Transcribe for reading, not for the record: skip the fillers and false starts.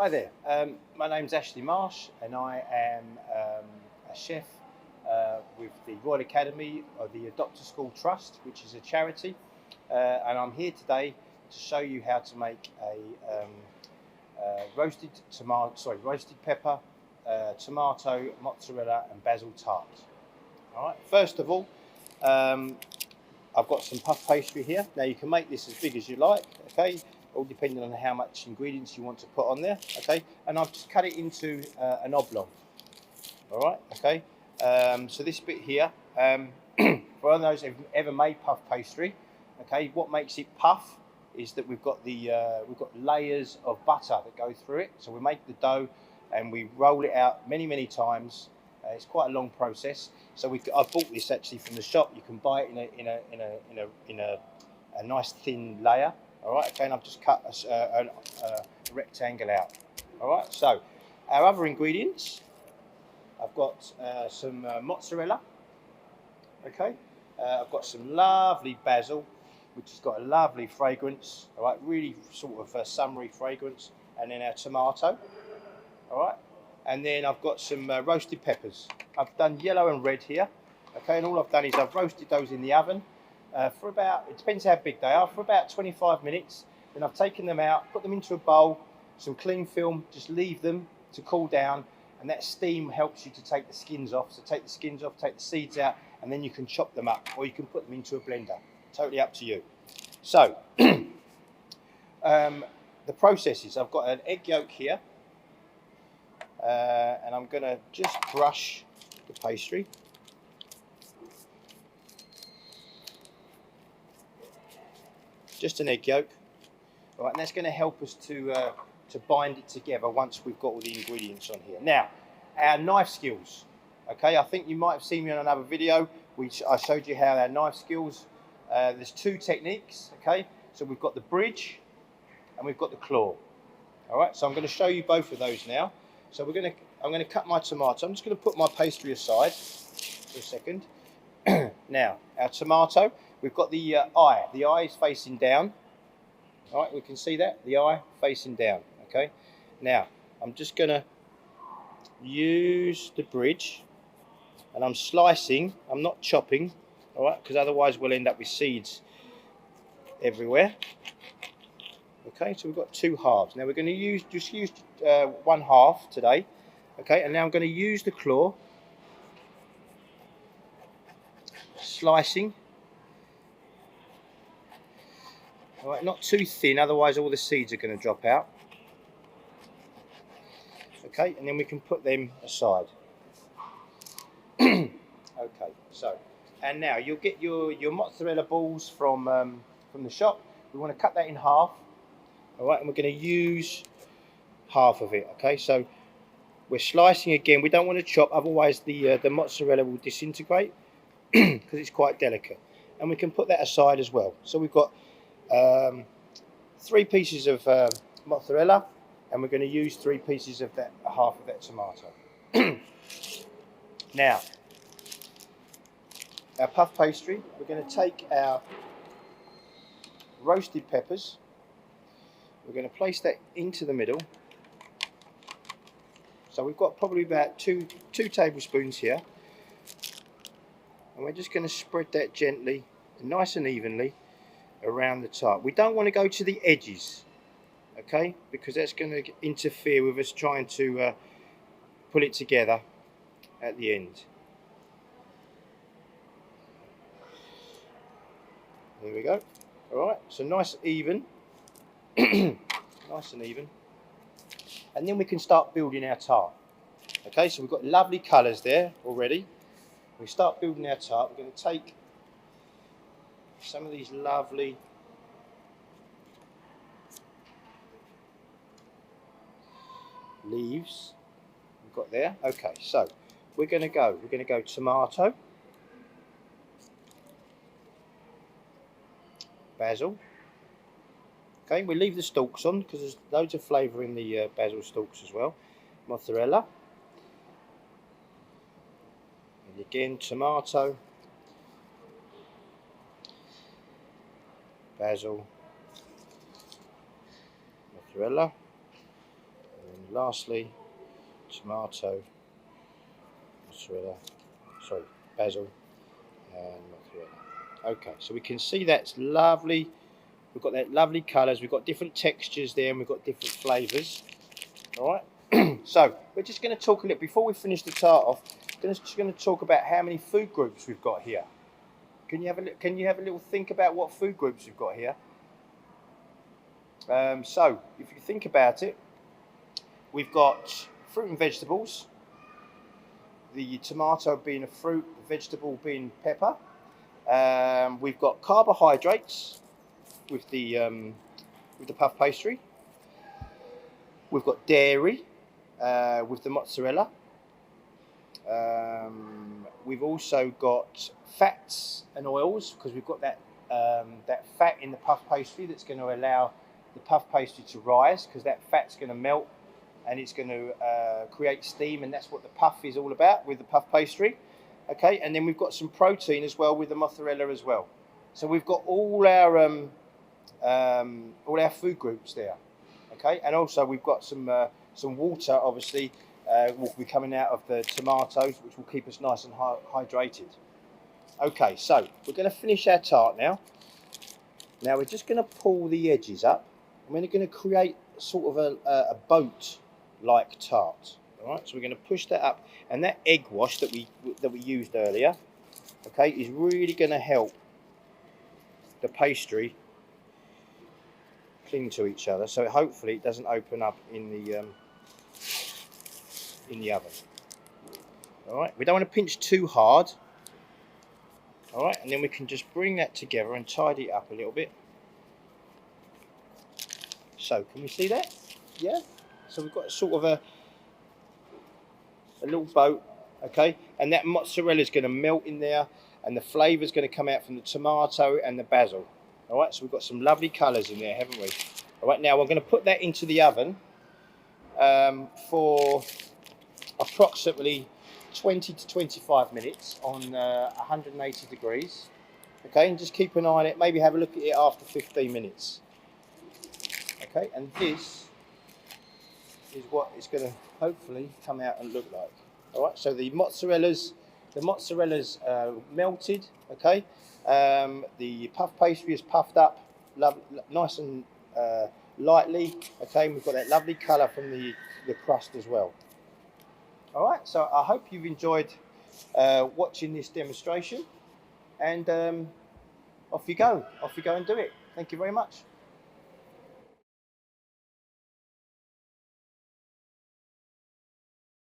Hi there, my name's Ashley Marsh and I am a chef with the Royal Academy of the Doctor School Trust, which is a charity, and I'm here today to show you how to make a roasted pepper, tomato, mozzarella and basil tart. All right, first of all, I've got some puff pastry here. Now you can make this as big as you like, okay, all depending on how much ingredients you want to put on there, okay, and I've just cut it into an oblong. All right, okay, so this bit here, for those who've ever made puff pastry, okay, what makes it puff is that we've got layers of butter that go through it. So we make the dough and we roll it out many times. It's quite a long process. So I bought this actually from the shop. You can buy it in a nice thin layer. All right, okay, and I've just cut a rectangle out. All right, so our other ingredients, I've got some mozzarella. Okay, I've got some lovely basil, which has got a lovely fragrance. All right, really sort of a summery fragrance, and then our tomato. All right. And then I've got some roasted peppers. I've done yellow and red here, okay, and all I've done is I've roasted those in the oven for about, it depends how big they are, for about 25 minutes. Then I've taken them out, put them into a bowl, some cling film, just leave them to cool down, and that steam helps you to take the skins off. So take the skins off, take the seeds out, and then you can chop them up, or you can put them into a blender. Totally up to you. So, the processes, I've got an egg yolk here. And I'm going to just brush the pastry. Just an egg yolk. All right, and that's going to help us to bind it together once we've got all the ingredients on here. Now, our knife skills. Okay, I think you might have seen me on another video which I showed you how our knife skills. There's two techniques. Okay, so we've got the bridge and we've got the claw. All right, so I'm going to show you both of those now. So I'm going to cut my tomato. I'm just going to put my pastry aside for a second. Now, our tomato, we've got the eye. The eye is facing down. All right, we can see that, the eye facing down. Okay. Now, I'm just going to use the bridge, and I'm slicing. I'm not chopping. All right, because otherwise we'll end up with seeds everywhere. Okay, so we've got two halves. Now we're going to just use one half today. Okay, and now I'm going to use the claw, slicing. All right, not too thin, otherwise all the seeds are going to drop out. Okay, and then we can put them aside. Okay, so, and now you'll get your mozzarella balls from the shop. We want to cut that in half. All right, and we're going to use half of it. Okay, so we're slicing again. We don't want to chop, otherwise the mozzarella will disintegrate because it's quite delicate. And we can put that aside as well. So we've got 3 pieces of mozzarella, and we're going to use 3 pieces of that, half of that tomato. Now, our puff pastry, we're going to take our roasted peppers. We're going to place that into the middle. So we've got probably about two tablespoons here. And we're just going to spread that gently, nice and evenly around the top. We don't want to go to the edges, okay, because that's going to interfere with us trying to pull it together at the end. There we go. All right, so nice even. Nice and even, and then we can start building our tart. Okay, so we've got lovely colours there already. We start building our tart. We're going to take some of these lovely leaves we've got there. Okay, so we're going to go tomato, basil. Okay, we leave the stalks on because there's loads of flavour in the basil stalks as well. Mozzarella. And again, tomato, basil, mozzarella, and lastly, tomato, mozzarella, sorry, basil, and mozzarella. Okay, so we can see that's lovely. We've got that lovely colours. We've got different textures there, and we've got different flavours. All right. So we're just going to talk a little before we finish the tart off. Just going to talk about how many food groups we've got here. Can you have a little think about what food groups we've got here? So if you think about it, we've got fruit and vegetables. The tomato being a fruit, the vegetable being pepper. We've got carbohydrates with the puff pastry. We've got dairy with the mozzarella. We've also got fats and oils because we've got that fat in the puff pastry that's going to allow the puff pastry to rise, because that fat's going to melt and it's going to create steam, and that's what the puff is all about with the puff pastry. Okay, and then we've got some protein as well with the mozzarella as well. So we've got all our food groups there. Okay, and also we've got some water, obviously, will be coming out of the tomatoes, which will keep us nice and hydrated. Okay, so we're going to finish our tart now. Now we're just going to pull the edges up. And we're going to create sort of a boat-like tart. All right, so we're going to push that up, and that egg wash that we used earlier, okay, is really going to help the pastry cling to each other, so hopefully it doesn't open up in the oven. All right, we don't want to pinch too hard. All right, and then we can just bring that together and tidy it up a little bit. So can we see that? Yeah. So we've got sort of a little boat, okay, and that mozzarella is going to melt in there, and the flavour is going to come out from the tomato and the basil. All right, so we've got some lovely colours in there, haven't we? All right, now we're going to put that into the oven for approximately 20 to 25 minutes on 180 degrees. Okay, and just keep an eye on it. Maybe have a look at it after 15 minutes. Okay, and this is what it's going to hopefully come out and look like. All right, so the mozzarella's melted. Okay, the puff pastry is puffed up, nice and lightly. Okay, and we've got that lovely colour from the crust as well. All right, so I hope you've enjoyed watching this demonstration, and off you go and do it. Thank you very much.